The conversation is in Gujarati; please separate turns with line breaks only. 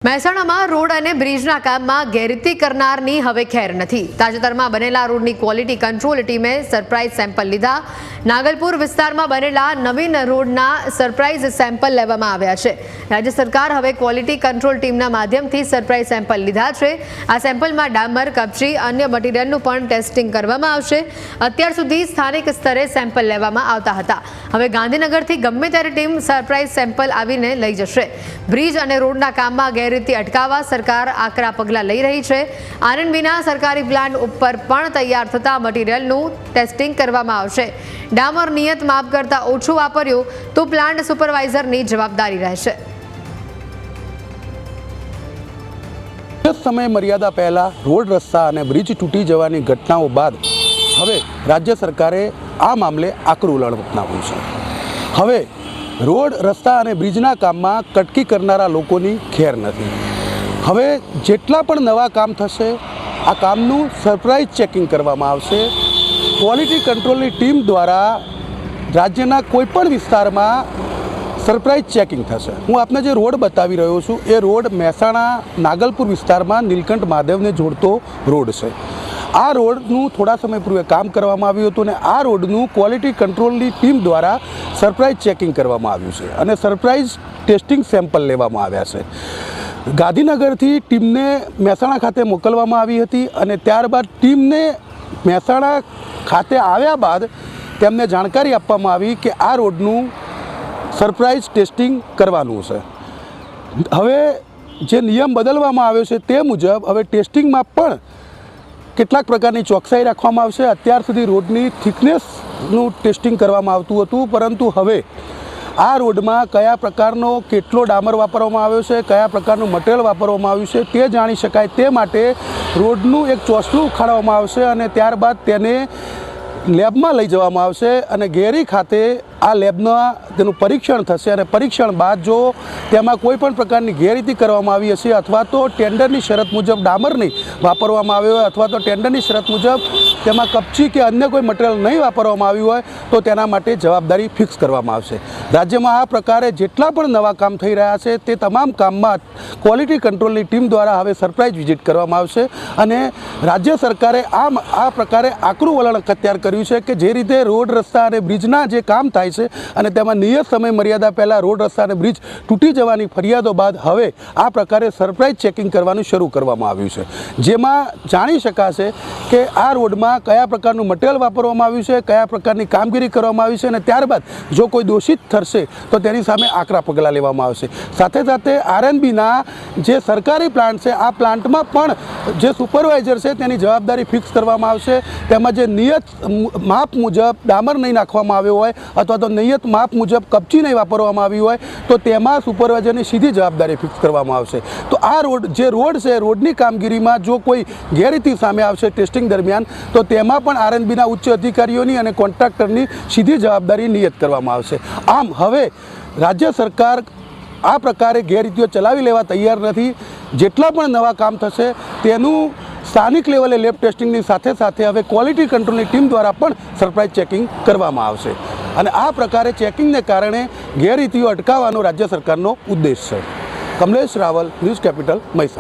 મહેસાણામાં રોડ અને બ્રિજના કામમાં ગેરરીતિ કરનારની હવે ખેર નથી। તાજેતરમાં બનેલા રોડની ક્વોલિટી કંટ્રોલ ટીમે સરપ્રાઇઝ સેમ્પલ લીધા। નાગલપુર વિસ્તારમાં બનેલા નવીન રોડના સરપ્રાઇઝ સેમ્પલ લેવામાં આવ્યા છે। રાજ્ય સરકાર હવે ક્વોલિટી કંટ્રોલ ટીમના માધ્યમથી સરપ્રાઇઝ સેમ્પલ લીધા છે। આ સેમ્પલમાં ડામર, કપચી, અન્ય મટીરિયલનું પણ ટેસ્ટિંગ કરવામાં આવશે। અત્યાર સુધી સ્થાનિક સ્તરે સેમ્પલ લેવામાં આવતા હતા। હવે ગાંધીનગરથી ગમે ત્યારે ટીમ સરપ્રાઇઝ સેમ્પલ આવીને લઈ જશે। બ્રિજ અને રોડના કામમાં ગેરરીતિ અટકાવવા સરકાર આકરા પગલાં લઈ રહી છે। આરએનબીના સરકારી પ્લાન્ટ ઉપર પણ તૈયાર થતા મટીરિયલનું ટેસ્ટિંગ કરવામાં આવશે। ડામર નિયત માપ કરતાં ઓછું વાપર્યું તો પ્લાન્ટ સુપરવાઇઝરની જવાબદારી રહેશે।
समय मर्यादा पहला रोड रस्ता और ब्रिज तूटी जवानी घटनाओं बाद हवे राज्य सरकारे आ मामले आकरू वलण अपनाव्युं छे। हवे रोड रस्ता और ब्रिजना काम में कटकी करनारा लोकोनी खेर नहीं। हवे जेटला पण नवा काम थशे आ कामनुं सरप्राइज चेकिंग करवामां आवशे। क्वॉलिटी कंट्रोलनी टीम द्वारा राज्यना कोईपण विस्तारमां सरप्राइज चेकिंग थशे। हूँ आपने जो रोड बतावी रह्यो छुं ए रोड महेसाणा नागलपुर विस्तार में नीलकंठ महादेव ने जोड़तो रोड है। आ रोडनु थोड़ा समय पूर्वे काम करवामां आव्युं हतुं ने आ रोडनु क्वॉलिटी कंट्रोलनी टीम द्वारा सरप्राइज चेकिंग करवामां आव्युं छे अने सरप्राइज टेस्टिंग सेम्पल लेवामां आव्या छे। गांधीनगरथी टीमने महेसाणा खाते मोकलवामां आवी हती अने त्यारबाद टीमने महेसाणा खाते आव्या बाद तेमने जाणकारी आपवामां आवी के आ रोडनु सरप्राइज टेस्टिंग करवानुं छे। हवे जे नियम बदलवामां आव्यो छे ते मुजब हवे टेस्टिंग में पण કેટલાક પ્રકારની ચોકસાઈ રાખવામાં આવશે। અત્યાર સુધી રોડની થિકનેસનું ટેસ્ટિંગ કરવામાં આવતું હતું, પરંતુ હવે આ રોડમાં કયા પ્રકારનો કેટલો ડામર વાપરવામાં આવ્યો છે, કયા પ્રકારનું મટીરિયલ વાપરવામાં આવ્યું છે તે જાણી શકાય તે માટે રોડનું એક ચોસલું ઉખાડવામાં આવશે અને ત્યારબાદ તેને લેબમાં લઈ જવામાં આવશે અને ગેરી ખાતે આ લેબના તેનું પરીક્ષણ થશે અને પરીક્ષણ બાદ જો તેમાં કોઈ પણ પ્રકારની ગેરરીતિ કરવામાં આવી હશે અથવા તો ટેન્ડરની શરત મુજબ ડામર નહીં વાપરવામાં આવ્યો હોય અથવા તો ટેન્ડરની શરત મુજબ તેમાં કપચી કે અન્ય કોઈ મટીરિયલ નહીં વાપરવામાં આવ્યું હોય તો તેના માટે જવાબદારી ફિક્સ કરવામાં આવશે। રાજ્યમાં આ પ્રકારે જેટલા પણ નવા કામ થઈ રહ્યા છે તે તમામ કામમાં ક્વોલિટી કંટ્રોલની ટીમ દ્વારા હવે સરપ્રાઇઝ વિઝિટ કરવામાં આવશે અને રાજ્ય સરકારે આ પ્રકારે આકરું વલણ અત્યાર કર્યું છે કે જે રીતે રોડ રસ્તા અને બ્રિજના જે કામ થાય છે અને તેમાં નિયત સમય મર્યાદા પહેલાં રોડ રસ્તા અને બ્રિજ તૂટી જવાની ફરિયાદો બાદ હવે આ પ્રકારે સરપ્રાઇઝ ચેકિંગ કરવાનું શરૂ કરવામાં આવ્યું છે, જેમાં જાણી શકાશે કે આ રોડમાં કયા પ્રકારનું મટીરિયલ વાપરવામાં આવ્યું છે, કયા પ્રકારની કામગીરી કરવામાં આવી છે અને ત્યારબાદ જો કોઈ દોષિત ઠરશે તો તેની સામે આકરા પગલાં લેવામાં આવશે। સાથે સાથે આરએનબીના જે સરકારી પ્લાન્ટ છે આ પ્લાન્ટમાં પણ જે સુપરવાઇઝર છે તેની જવાબદારી ફિક્સ કરવામાં આવશે। તેમાં જે નિયત માપ મુજબ ડામર નહીં નાખવામાં આવ્યો હોય અથવા તો નિયત માપ મુજબ કપચી નહીં વાપરવામાં આવી હોય તો તેમાં સુપરવાઇઝરની સીધી જવાબદારી ફિક્સ કરવામાં આવશે। તો આ રોડ છે રોડની કામગીરીમાં જો કોઈ ગેરરીતિ સામે આવશે ટેસ્ટિંગ દરમિયાન તો તેમાં પણ આરએનબીના ઉચ્ચ અધિકારીઓની અને કોન્ટ્રાક્ટરની સીધી જવાબદારી નિયત કરવામાં આવશે। આમ હવે રાજ્ય સરકાર આ પ્રકારે ગેરરીતિઓ ચલાવી લેવા તૈયાર નથી। જેટલા પણ નવા કામ થશે તેનું સ્થાનિક લેવલે લેબ ટેસ્ટિંગની સાથે સાથે હવે ક્વોલિટી કંટ્રોલની ટીમ દ્વારા પણ સરપ્રાઇઝ ચેકિંગ કરવામાં આવશે અને આ પ્રકારે ચેકિંગને કારણે ગેરરીતિઓ અટકાવવાનો રાજ્ય સરકારનો ઉદ્દેશ છે। Kamlesh Raval, news capital, Mehsana.